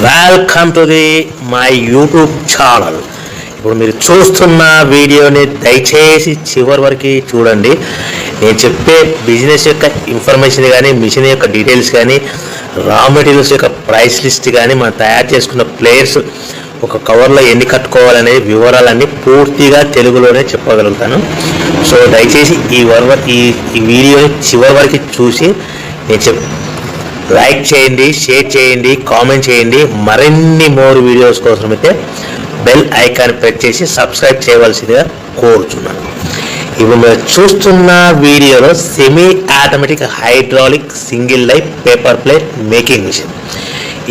Welcome to my YouTube channel. ఇప్పుడు మీరు చూస్తున్న వీడియోని దయచేసి చివరి వరకు చూడండి. నేను చెప్పే బిజినెస్ యొక్క ఇన్ఫర్మేషన్ కానీ, మిషన్ యొక్క డీటెయిల్స్ కానీ, రా మెటీరియల్స్ యొక్క ప్రైస్ లిస్ట్ కానీ, మనం తయారు చేసుకున్న ప్లేయర్స్ ఒక కవర్లో ఎన్ని కట్టుకోవాలనే వివరాలన్నీ పూర్తిగా తెలుగులోనే చెప్పగలుగుతాను. సో దయచేసి ఈ వీడియోని చివరి వరకు చూసి నేను లైక్ చేయండి, షేర్ చేయండి, కామెంట్ చేయండి. మరిన్ని వీడియోస్ కోసం అయితే బెల్ ఐకాన్ ప్రెస్ చేసి సబ్స్క్రైబ్ చేయవలసిందిగా కోరుచున్నాను. ఇప్పుడు మీరు చూస్తున్న వీడియోలో semi automatic hydraulic single life paper plate making machine.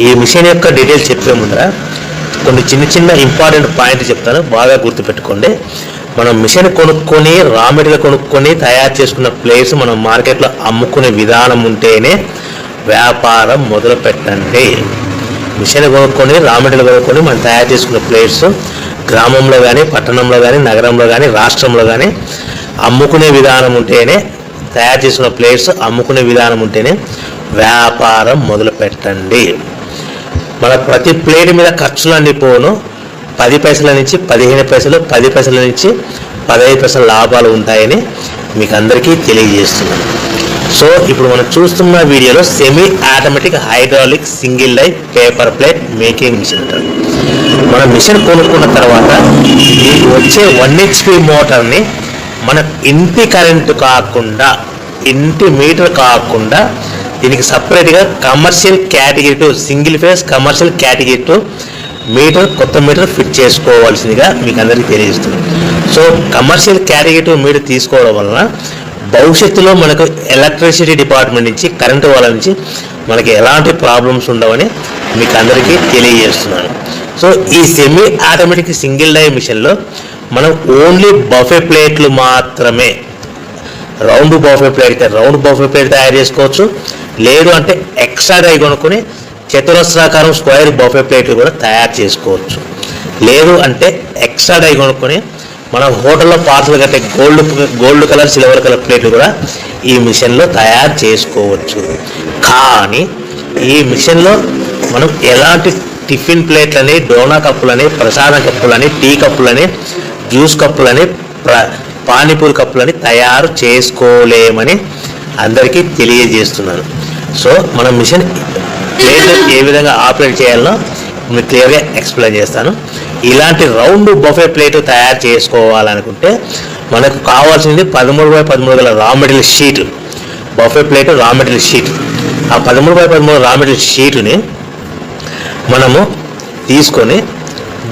ఈ మిషన్ యొక్క డీటెయిల్స్ చెప్పే ముందర కొన్ని చిన్న ఇంపార్టెంట్ పాయింట్ చెప్తాను, బాగా గుర్తుపెట్టుకోండి. మనం మిషన్ కొనుక్కొని, రా మెటీరియల్ కొనుక్కొని తయారు చేసుకున్న ప్లేట్స్ మనం మార్కెట్లో అమ్ముకునే విధానం ఉంటేనే వ్యాపారం మొదలు పెట్టండి. మిషన్ కొనుక్కొని, రా మెటీరియల్ కొనుక్కొని మనం తయారు చేసుకున్న ప్లేట్స్ గ్రామంలో కానీ, పట్టణంలో కానీ, నగరంలో కానీ, రాష్ట్రంలో కానీ అమ్ముకునే విధానం ఉంటేనే, తయారు చేసుకున్న ప్లేట్స్ అమ్ముకునే విధానం ఉంటేనే వ్యాపారం మొదలు పెట్టండి. మన ప్రతి ప్లేట్ మీద ఖర్చులు అన్నీ పోను 10 పైసల నుంచి 15 పైసలు, 10 పైసల నుంచి 15 పైసల లాభాలు ఉంటాయని మీకు అందరికీ తెలియజేస్తున్నాను. సో ఇప్పుడు మనం చూస్తున్న వీడియోలో semi automatic hydraulic single life paper plate making machine అంటారు. మన మిషన్ కొనుక్కున్న తర్వాత మీకు వచ్చే 1 HP మోటార్ని మన ఇంటి కరెంటు కాకుండా, ఇంటి మీటర్ కాకుండా దీనికి సపరేట్గా commercial category 2 single phase commercial category 2 meter, కొత్త మీటర్ ఫిట్ చేసుకోవాల్సిందిగా మీకు అందరికీ తెలియజేస్తుంది. సో కమర్షియల్ కేటగిరీ 2 మీటర్ తీసుకోవడం వలన భవిష్యత్తులో మనకు ఎలక్ట్రిసిటీ డిపార్ట్మెంట్ నుంచి, కరెంటు వాళ్ళ నుంచి మనకి ఎలాంటి ప్రాబ్లమ్స్ ఉండవని మీకు అందరికీ తెలియజేస్తున్నాను. సో ఈ సెమీ ఆటోమేటిక్ సింగిల్ డై మిషన్లో మనం ఓన్లీ బఫే ప్లేట్లు మాత్రమే, రౌండ్ బఫే ప్లేట్ అయితే రౌండ్ బఫే ప్లేట్ తయారు చేసుకోవచ్చు. లేదు అంటే ఎక్స్ట్రా డై కొనుక్కొని చతురస్రాకారం స్క్వేర్ బఫే ప్లేట్లు కూడా తయారు చేసుకోవచ్చు. లేదు అంటే ఎక్స్ట్రా డై కొనుక్కొని మనం హోటల్లో పార్సల్ కట్టే గోల్డ్ కలర్, సిల్వర్ కలర్ ప్లేట్లు కూడా ఈ మిషన్లో తయారు చేసుకోవచ్చు. కానీ ఈ మిషన్లో మనం ఎలాంటి టిఫిన్ ప్లేట్లని, డోనా కప్పులని, ప్రసాదం కప్పులని, టీ కప్పులని, జ్యూస్ కప్పులని, పానీపూరి కప్పులని తయారు చేసుకోలేమని అందరికీ తెలియజేస్తున్నాను. సో మన మిషన్ ప్లేట్ ఏ విధంగా ఆపరేట్ చేయాలో మీకు క్లియర్గా ఎక్స్ప్లెయిన్ చేస్తాను. ఇలాంటి రౌండ్ బఫే ప్లేట్ తయారు చేసుకోవాలనుకుంటే మనకు కావాల్సింది 13x13 గల raw material sheet, buffet plate raw material sheet. ఆ 13x13 రా మెటీరియల్ షీటుని మనము తీసుకొని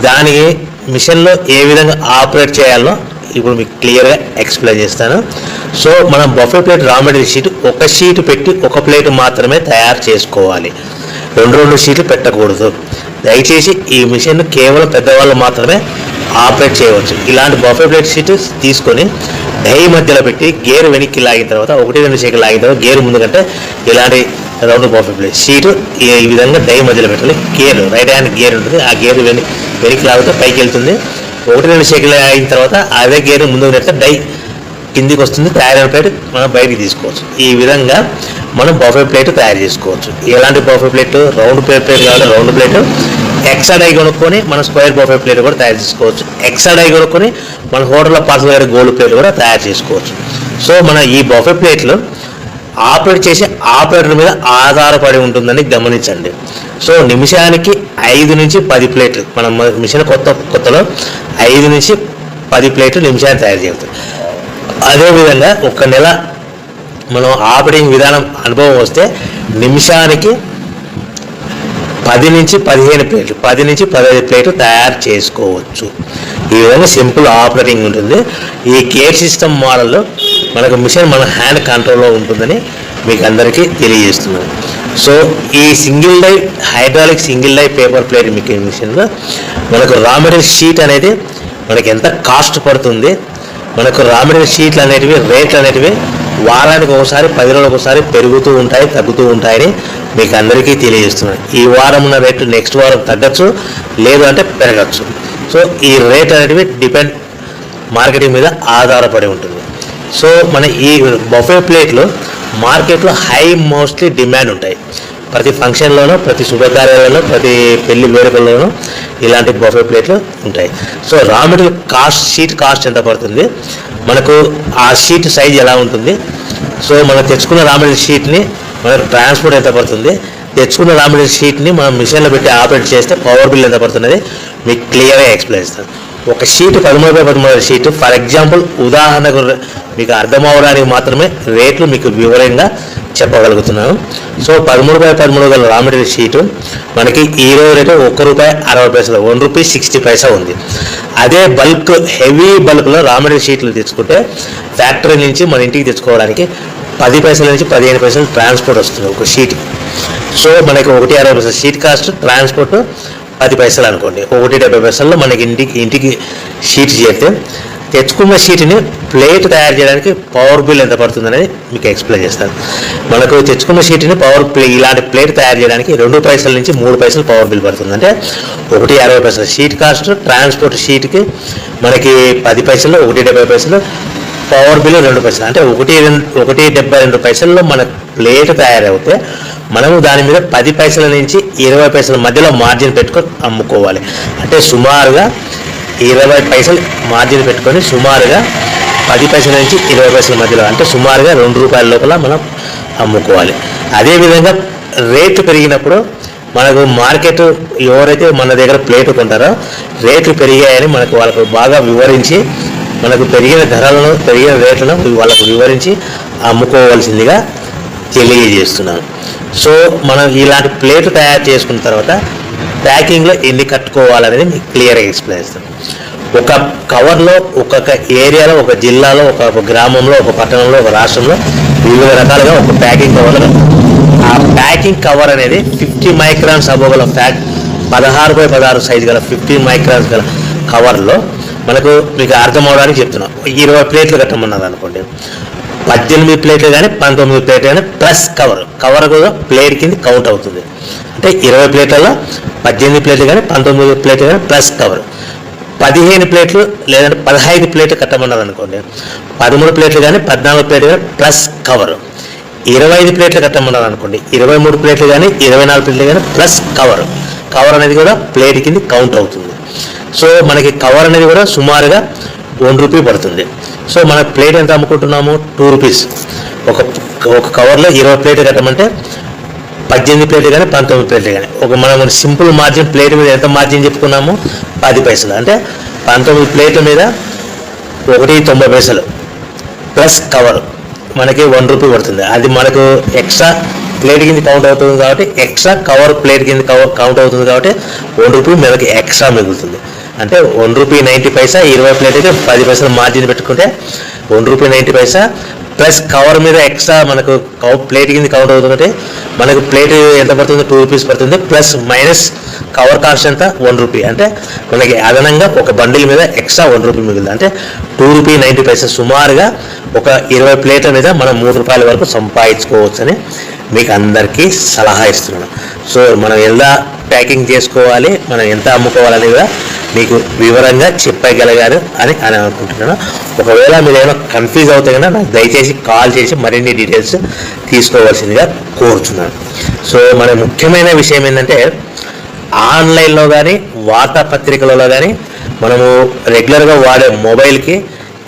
దానికి మిషన్లో ఏ విధంగా ఆపరేట్ చేయాలో ఇప్పుడు మీకు క్లియర్గా ఎక్స్ప్లెయిన్ చేస్తాను. సో మనం buffet plate raw material sheet ఒక షీట్ పెట్టి ఒక ప్లేట్ మాత్రమే తయారు చేసుకోవాలి, 2 షీట్లు పెట్టకూడదు. దయచేసి ఈ మిషన్ కేవలం పెద్దవాళ్ళు మాత్రమే ఆపరేట్ చేయవచ్చు. ఇలాంటి బఫే ప్లేట్ షీట్ తీసుకొని డై మధ్యలో పెట్టి గేర్ వెనక్కి లాగిన తర్వాత 1-2 సెకండ్లు లాగిన తర్వాత గేర్ ముందు కంటే ఇలాంటి రౌండ్ బఫే ప్లేట్ షీట్ ఈ విధంగా డై మధ్యలో పెట్టాలి. గేర్ రైట్ హ్యాండ్ గేర్ ఉంటుంది, ఆ గేర్ వెనక్కి లాగితే పైకి వెళ్తుంది. 1-2 సెకండ్లు అయిన తర్వాత అదే గేర్ ముందుకు నెడితే డై కిందికి వస్తుంది, తయారైన ప్లేట్ మనం బయటికి తీసుకోవచ్చు. ఈ విధంగా మనం బఫే ప్లేట్ తయారు చేసుకోవచ్చు. ఎలాంటి బఫే ప్లేట్, రౌండ్ ప్లేట్ కావాలి, రౌండ్ ప్లేట్. ఎక్స్ట్రా డై కొనుక్కొని మనం స్క్వేర్ బఫే ప్లేట్ కూడా తయారు చేసుకోవచ్చు. ఎక్స్ట్రా డై కొనుక్కొని మన హోటల్లో పార్సల్ గారి గోల్డ్ ప్లేట్ కూడా తయారు చేసుకోవచ్చు. సో మన ఈ బఫే ప్లేట్లు ఆపరేట్ చేసే ఆపరేటర్ మీద ఆధారపడి ఉంటుందని గమనించండి. సో నిమిషానికి 5 నుంచి 10 ప్లేట్లు, మనం మిషన్ కొత్తలో 5 నుంచి 10 ప్లేట్లు నిమిషానికి తయారు చేస్తాం. అదేవిధంగా 1 నెల మనం ఆపరేటింగ్ విధానం అనుభవం వస్తే నిమిషానికి 10 నుంచి 15 ప్లేట్లు, 10 నుంచి 15 ప్లేట్లు తయారు చేసుకోవచ్చు. ఈ విధంగా సింపుల్ ఆపరేటింగ్ ఉంటుంది. ఈ గేర్ సిస్టమ్ మోడల్లో మనకు మిషన్ మన హ్యాండ్ కంట్రోల్లో ఉంటుందని మీకు అందరికీ తెలియజేస్తున్నాను. సో ఈ single die hydraulic single die paper plate making మిషన్లో మనకు రా మెటీరియల్ షీట్ అనేది మనకి ఎంత కాస్ట్ పడుతుంది, మనకు రా మెటీరియల్ షీట్లు అనేటివి, రేట్లు అనేటివి వారానికి ఒకసారి, 10 రోజులకు ఒకసారి పెరుగుతూ ఉంటాయి, తగ్గుతూ ఉంటాయని మీకు అందరికీ తెలియజేస్తున్నాను. ఈ వారం ఉన్న రేటు నెక్స్ట్ వారం తగ్గచ్చు, లేదు అంటే పెరగచ్చు. సో ఈ రేట్ అనేటివి డిపెండ్ మార్కెటింగ్ మీద ఆధారపడి ఉంటుంది. సో మన ఈ బఫే ప్లేట్లు మార్కెట్లో మోస్ట్లీ డిమాండ్ ఉంటాయి. ప్రతి ఫంక్షన్లోనూ, ప్రతి శుభకార్యాలలో, ప్రతి పెళ్లి వేడుకల్లోనూ ఇలాంటి బఫే ప్లేట్లు ఉంటాయి. So raw material cost, sheet cost ఎంత పడుతుంది, మనకు ఆ షీట్ సైజ్ ఎలా ఉంటుంది, సో మనం తెచ్చుకున్న రా మెటీరియల్ షీట్ని మనకు ట్రాన్స్పోర్ట్ ఎంత పడుతుంది, తెచ్చుకున్న రా మెటీరియల్ షీట్ని మనం మిషన్లో పెట్టి ఆపరేట్ చేస్తే పవర్ బిల్ ఎంత పడుతున్నది మీకు క్లియర్గా ఎక్స్ప్లెయిన్ చేస్తాను. ఒక sheet 13x13 sheet, for example ఉదాహరణకు మీకు అర్థం అవడానికి మాత్రమే రేట్లు మీకు వివరంగా చెప్పగలుగుతున్నాను. సో 13x13 గల రా మెటీరియల్ షీటు మనకి ఈ రోజు రేటు ₹1.60, ₹1.60 ఉంది. అదే బల్క్, హెవీ బల్క్లో రా మెటీరియల్ షీట్లు తెచ్చుకుంటే ఫ్యాక్టరీ నుంచి మన ఇంటికి తెచ్చుకోవడానికి 10 పైసల నుంచి 15 పైసలు ట్రాన్స్పోర్ట్ వస్తుంది ఒక షీట్. సో మనకి ₹1.60 షీట్ కాస్ట్, ట్రాన్స్పోర్ట్ 10 పైసలు అనుకోండి, ₹1.70 మనకి ఇంటికి షీట్ చేస్తే తెచ్చుకున్న షీట్ని ప్లేట్ తయారు చేయడానికి పవర్ బిల్ ఎంత పడుతుంది అనేది మీకు ఎక్స్ప్లెయిన్ చేస్తాను. మనకు తెచ్చుకున్న షీట్ని ఇలాంటి ప్లేట్ తయారు చేయడానికి 2 పైసల నుంచి 3 పైసలు పవర్ బిల్ పడుతుంది. అంటే ₹1.60 షీట్ కాస్ట్, ట్రాన్స్పోర్ట్ షీట్కి మనకి 10 పైసలు, ₹1.70 పవర్ బిల్ 2 పైసలు, అంటే ₹1.72 మన ప్లేట్ తయారవుతే మనము దాని మీద 10 పైసల నుంచి 20 పైసల మధ్యలో మార్జిన్ పెట్టుకొని అమ్ముకోవాలి. అంటే సుమారుగా 20 పైసలు మార్జిన్ పెట్టుకొని సుమారుగా 10 పైసల నుంచి 20 పైసల మధ్యలో, అంటే సుమారుగా ₹2 లోపల మనం అమ్ముకోవాలి. అదేవిధంగా రేట్లు పెరిగినప్పుడు మనకు మార్కెట్, ఎవరైతే మన దగ్గర ప్లేట్ కొంటారో రేట్లు పెరిగాయని మనకు వాళ్ళకు బాగా వివరించి, మనకు పెరిగిన ధరలను, పెరిగిన రేట్లను వాళ్ళకు వివరించి అమ్ముకోవాల్సిందిగా తెలియజేస్తున్నాను. సో మనం ఇలాంటి ప్లేట్లు తయారు చేసుకున్న తర్వాత ప్యాకింగ్లో ఎన్ని కట్టుకోవాలనేది మీకు క్లియర్గా ఎక్స్ప్లెయిన్ చేస్తాను. ఒక కవర్లో, ఒక్కొక్క ఏరియాలో, ఒక జిల్లాలో, ఒక గ్రామంలో, ఒక పట్టణంలో, ఒక రాష్ట్రంలో వివిధ రకాలుగా ఒక ప్యాకింగ్ కవర్లు. ఆ ప్యాకింగ్ కవర్ అనేది 50 మైక్రాన్స్ అబోగల 16x16 సైజు గల 50 మైక్రాన్స్ గల కవర్లో మనకు మీకు అర్థం అవడానికి చెప్తున్నాం. 20 ప్లేట్లు కట్టమన్నది అనుకోండి, 18 ప్లేట్లు కానీ 19 ప్లేట్లు కానీ ప్లస్ కవర్ కూడా ప్లేట్ కింద కౌంట్ అవుతుంది. అంటే 20 ప్లేట్లలో 18 ప్లేట్లు కానీ 19 ప్లేట్లు కానీ ప్లస్ కవర్. 15 ప్లేట్లు లేదంటే 15 ప్లేట్లు కట్టమన్నది అనుకోండి, 13 ప్లేట్లు కానీ 14 ప్లేట్లు కానీ ప్లస్ కవర్. 25 ప్లేట్లు కట్టమన్నది అనుకోండి, 23 ప్లేట్లు కానీ 24 ప్లేట్లు కానీ ప్లస్ కవర్ అనేది కూడా ప్లేట్ కింద కౌంట్ అవుతుంది. సో మనకి కవర్ అనేది కూడా సుమారుగా ₹1 పడుతుంది. సో మన ప్లేట్ ఎంత అమ్ముకుంటున్నాము, ₹2. ఒక కవర్లో 20 ప్లేట్లు కట్టమంటే 18 ప్లేట్లు కానీ 19 ప్లేట్లు కానీ మనం సింపుల్ మార్జిన్ ప్లేట్ మీద ఎంత మార్జిన్ చెప్పుకున్నాము, 10 పైసలు. అంటే 19 ప్లేట్ల మీద ₹1.90 ప్లస్ కవర్ మనకి ₹1 పడుతుంది. అది మనకు ఎక్స్ట్రా ప్లేట్ కింద కౌంట్ అవుతుంది కాబట్టి, ఎక్స్ట్రా కవర్ ప్లేట్ కింద కౌంట్ అవుతుంది కాబట్టి ₹1 మనకి ఎక్స్ట్రా మిగులుతుంది. అంటే ₹1.90, 20 ప్లేట్కి 10 పైసలు మార్జిన్ పెట్టుకుంటే ₹1.90 ప్లస్ కవర్ మీద ఎక్స్ట్రా మనకు ప్లేట్ కింద కౌంట్ అవుతుందంటే మనకు ప్లేట్ ఎంత పడుతుంది, ₹2 పడుతుంది. ప్లస్ మైనస్ కవర్ కాస్ట్ ఎంత, ₹1. అంటే మనకి అదనంగా ఒక బండిల్ మీద ఎక్స్ట్రా ₹1 మిగులుతుంది. అంటే ₹2.90 సుమారుగా ఒక 20 ప్లేట్ల మీద మనం ₹3 వరకు సంపాదించుకోవచ్చు అని మీకు అందరికీ సలహా ఇస్తున్నాను. సో మనం ఎలా ప్యాకింగ్ చేసుకోవాలి, మనం ఎంత అమ్ముకోవాలని కూడా మీకు వివరంగా చెప్పగలిగారు అని అనుకుంటున్నాను. ఒకవేళ మీరు ఏమైనా కన్ఫ్యూజ్ అవుతే కనుక నాకు దయచేసి కాల్ చేసి మరిన్ని డీటెయిల్స్ తీసుకోవాల్సిందిగా కోరుతున్నాను. సో మన ముఖ్యమైన విషయం ఏంటంటే, ఆన్లైన్లో కానీ వార్తాపత్రికలలో కానీ మనము రెగ్యులర్గా వాడే మొబైల్కి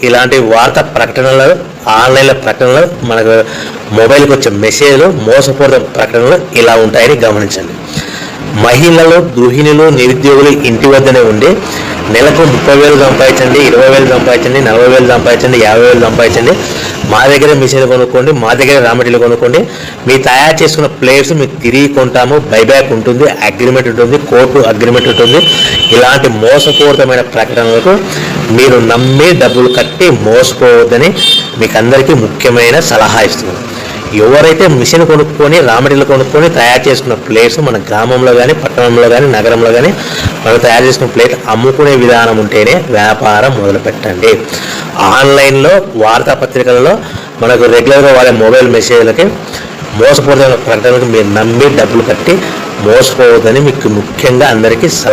ఇలాంటి వార్తా ప్రకటనలు, ఆన్లైన్లో ప్రకటనలు, మనకు మొబైల్కి వచ్చే మెసేజ్లు, మోసపూరిత ప్రకటనలు ఇలా ఉంటాయని గమనించండి. మహిళలు, గృహిణులు, నిరుద్యోగులు ఇంటి వద్దనే ఉండి నెలకు 30,000 సంపాదించండి, 20,000 సంపాదించండి, 40,000 సంపాదించండి, 50,000 సంపాదించండి, మా దగ్గర మిషన్ కొనుక్కోండి, మా దగ్గర రా మెటీరియల్ కొనుక్కోండి, మీరు తయారు చేసుకున్న ప్లేట్స్ మీకు తిరిగి కొంటాము, బైబ్యాక్ ఉంటుంది, అగ్రిమెంట్ ఉంటుంది, కోర్టు అగ్రిమెంట్ ఉంటుంది. ఇలాంటి మోసపూరితమైన ప్రకటనలకు మీరు నమ్మి డబ్బులు కట్టి మోసపోవద్దని మీకు అందరికీ ముఖ్యమైన సలహా ఇస్తున్నాను. ఎవరైతే మిషన్ కొనుక్కొని, రా మెటీరియల్ కొనుక్కొని తయారు చేసుకున్న ప్లేట్స్ మన గ్రామంలో కానీ, పట్టణంలో కానీ, నగరంలో కానీ మనం తయారు చేసుకున్న ప్లేట్ అమ్ముకునే విధానం ఉంటేనే వ్యాపారం మొదలు పెట్టండి. ఆన్లైన్లో వార్తాపత్రికలలో మనకు రెగ్యులర్గా వాడే మొబైల్ మెసేజ్లకి మోసపూరితమైన ప్రకటనలకు మీరు నమ్మి డబ్బులు కట్టి మోసపోవద్దని మీకు ముఖ్యంగా అందరికీ సలహా